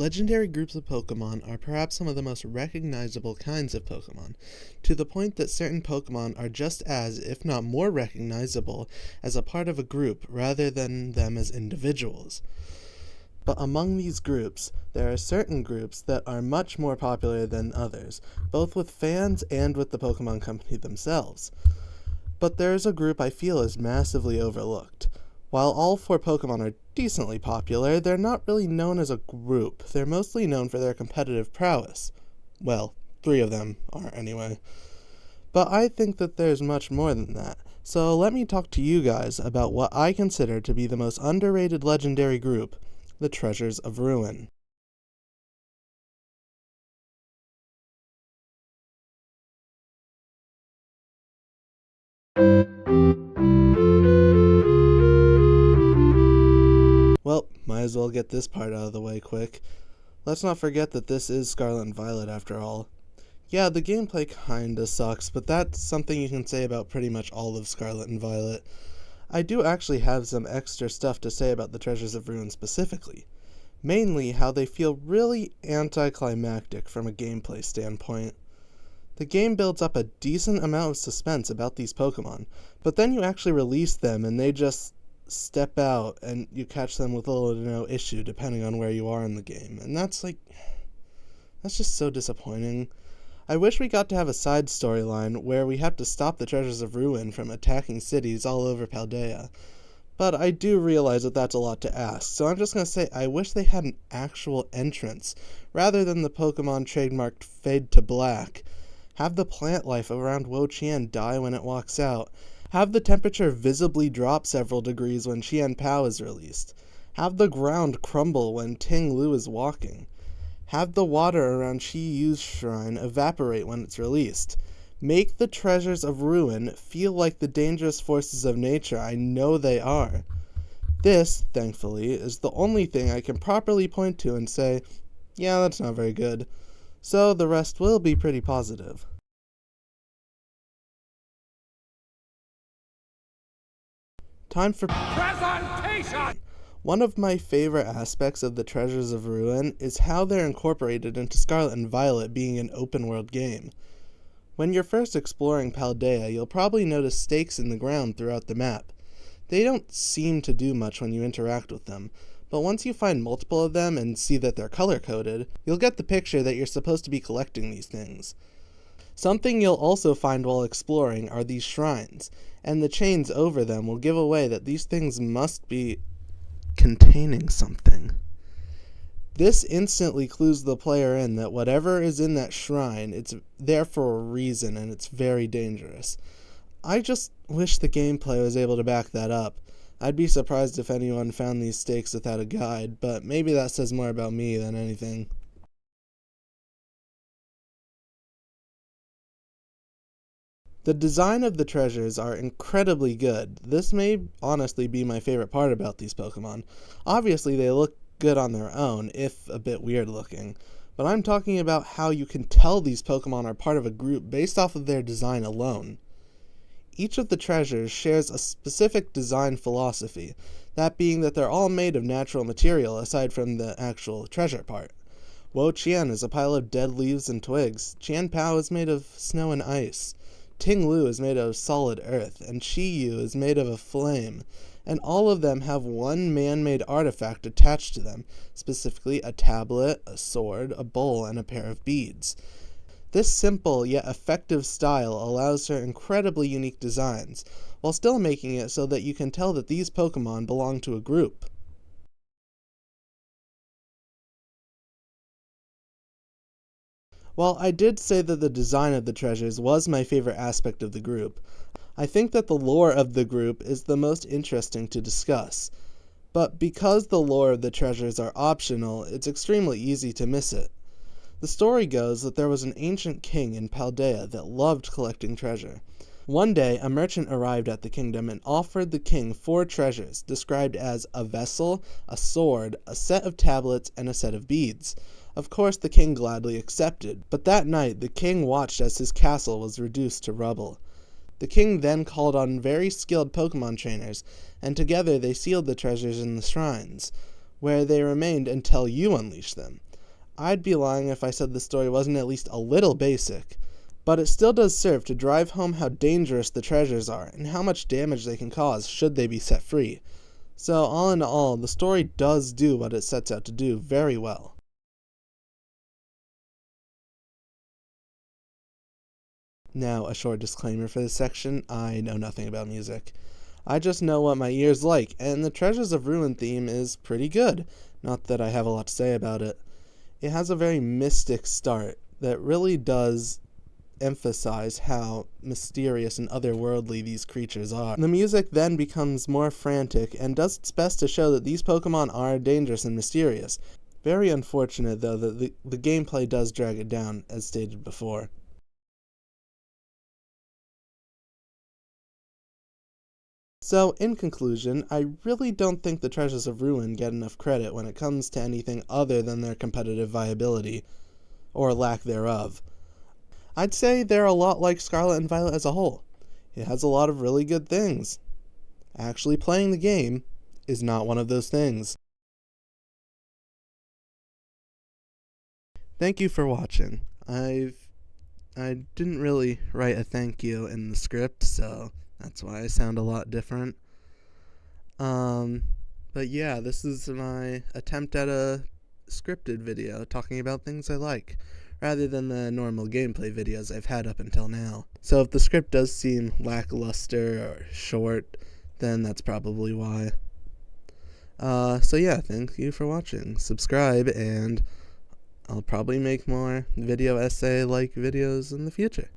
Legendary groups of Pokémon are perhaps some of the most recognizable kinds of Pokémon, to the point that certain Pokémon are just as, if not more recognizable, as a part of a group rather than them as individuals. But among these groups, there are certain groups that are much more popular than others, both with fans and with the Pokémon Company themselves. But there is a group I feel is massively overlooked. While all 4 Pokemon are decently popular, they're not really known as a group. They're mostly known for their competitive prowess. Well, 3 of them are anyway. But I think that there's much more than that. So let me talk to you guys about what I consider to be the most underrated legendary group, the Treasures of Ruin. Well, might as well get this part out of the way quick. Let's not forget that this is Scarlet and Violet after all. Yeah, the gameplay kinda sucks, but that's something you can say about pretty much all of Scarlet and Violet. I do actually have some extra stuff to say about the Treasures of Ruin specifically. Mainly how they feel really anticlimactic from a gameplay standpoint. The game builds up a decent amount of suspense about these Pokemon, but then you actually release them and they just step out and you catch them with little to no issue depending on where you are in the game. And that's just so disappointing. I wish we got to have a side storyline where we have to stop the Treasures of Ruin from attacking cities all over Paldea. But I do realize that that's a lot to ask, so I'm just going to say I wish they had an actual entrance, rather than the Pokemon trademarked Fade to Black. Have the plant life around Wo-Chien die when it walks out. Have the temperature visibly drop several degrees when Chien Pao is released. Have the ground crumble when Ting Lu is walking. Have the water around Chi Yu's shrine evaporate when it's released. Make the Treasures of Ruin feel like the dangerous forces of nature I know they are. This, thankfully, is the only thing I can properly point to and say, yeah, that's not very good. So the rest will be pretty positive. Time for presentation! One of my favorite aspects of the Treasures of Ruin is how they're incorporated into Scarlet and Violet being an open-world game. When you're first exploring Paldea, you'll probably notice stakes in the ground throughout the map. They don't seem to do much when you interact with them, but once you find multiple of them and see that they're color-coded, you'll get the picture that you're supposed to be collecting these things. Something you'll also find while exploring are these shrines, and the chains over them will give away that these things must be containing something. This instantly clues the player in that whatever is in that shrine, it's there for a reason and it's very dangerous. I just wish the gameplay was able to back that up. I'd be surprised if anyone found these stakes without a guide, but maybe that says more about me than anything. The design of the treasures are incredibly good. This may honestly be my favorite part about these Pokemon. Obviously they look good on their own, if a bit weird looking, but I'm talking about how you can tell these Pokemon are part of a group based off of their design alone. Each of the treasures shares a specific design philosophy, that being that they're all made of natural material aside from the actual treasure part. Wo-Chien is a pile of dead leaves and twigs, Chien Pao is made of snow and ice, Ting Lu is made of solid earth, and Chi Yu is made of a flame, and all of them have one man-made artifact attached to them, specifically a tablet, a sword, a bowl, and a pair of beads. This simple yet effective style allows for incredibly unique designs, while still making it so that you can tell that these Pokemon belong to a group. While I did say that the design of the treasures was my favorite aspect of the group, I think that the lore of the group is the most interesting to discuss. But because the lore of the treasures are optional, it's extremely easy to miss it. The story goes that there was an ancient king in Paldea that loved collecting treasure. One day, a merchant arrived at the kingdom and offered the king 4 treasures, described as a vessel, a sword, a set of tablets, and a set of beads. Of course, the king gladly accepted, but that night the king watched as his castle was reduced to rubble. The king then called on very skilled Pokemon trainers, and together they sealed the treasures in the shrines, where they remained until you unleashed them. I'd be lying if I said the story wasn't at least a little basic. But it still does serve to drive home how dangerous the treasures are and how much damage they can cause should they be set free. So all in all, the story does do what it sets out to do very well. Now, a short disclaimer for this section, I know nothing about music. I just know what my ears like, and the Treasures of Ruin theme is pretty good, not that I have a lot to say about it. It has a very mystic start that really does emphasize how mysterious and otherworldly these creatures are. The music then becomes more frantic and does its best to show that these Pokemon are dangerous and mysterious. Very unfortunate, though, that the gameplay does drag it down, as stated before. So, in conclusion, I really don't think the Treasures of Ruin get enough credit when it comes to anything other than their competitive viability, or lack thereof. I'd say they're a lot like Scarlet and Violet as a whole. It has a lot of really good things. Actually playing the game is not one of those things. Thank you for watching. I didn't really write a thank you in the script, so that's why I sound a lot different. But yeah, this is my attempt at a scripted video talking about things I like, rather than the normal gameplay videos I've had up until now. So if the script does seem lackluster or short, then that's probably why. So yeah, thank you for watching. Subscribe, and I'll probably make more video essay-like videos in the future.